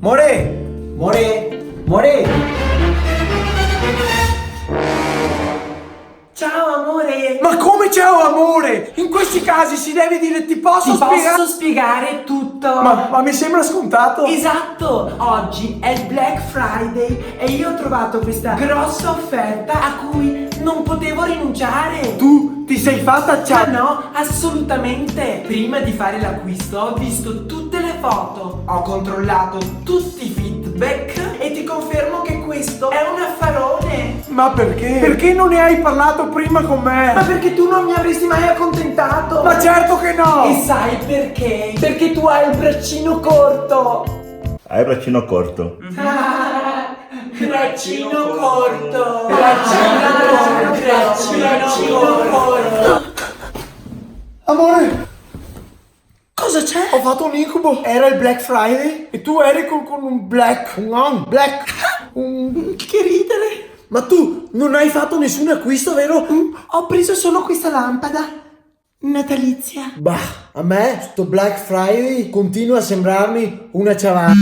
More! More! More! Ciao amore! Ma come ciao amore? In questi casi si deve dire ti posso spiegare? Posso spiegare tutto? Ma mi sembra scontato. Esatto! Oggi è il Black Friday e io ho trovato questa grossa offerta a cui non potevo rinunciare. Tu ti sei fatta Ma no, assolutamente! Prima di fare l'acquisto ho visto tutte le foto, ho controllato tutti i feedback e ti confermo che questo è un affarone! Ma perché? Perché non ne hai parlato prima con me? Ma perché tu non mi avresti mai accontentato? Ma certo che no! E sai perché? Perché tu hai il braccino corto! Hai il braccino corto. Braccino corto! Braccino corto! Amore, Cosa c'è? ho fatto un incubo. Era il Black Friday e tu eri con un black. Che ridere! Ma tu non hai fatto nessun acquisto, vero? Ho preso solo questa lampada natalizia. Bah, a me sto Black Friday continua a sembrarmi una ciavata.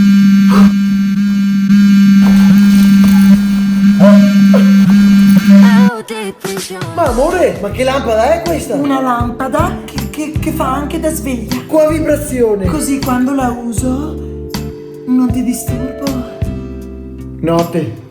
Ma amore, ma che lampada è questa? Una lampada che fa anche da sveglia. Qua vibrazione. Così quando la uso non ti disturbo. Notte.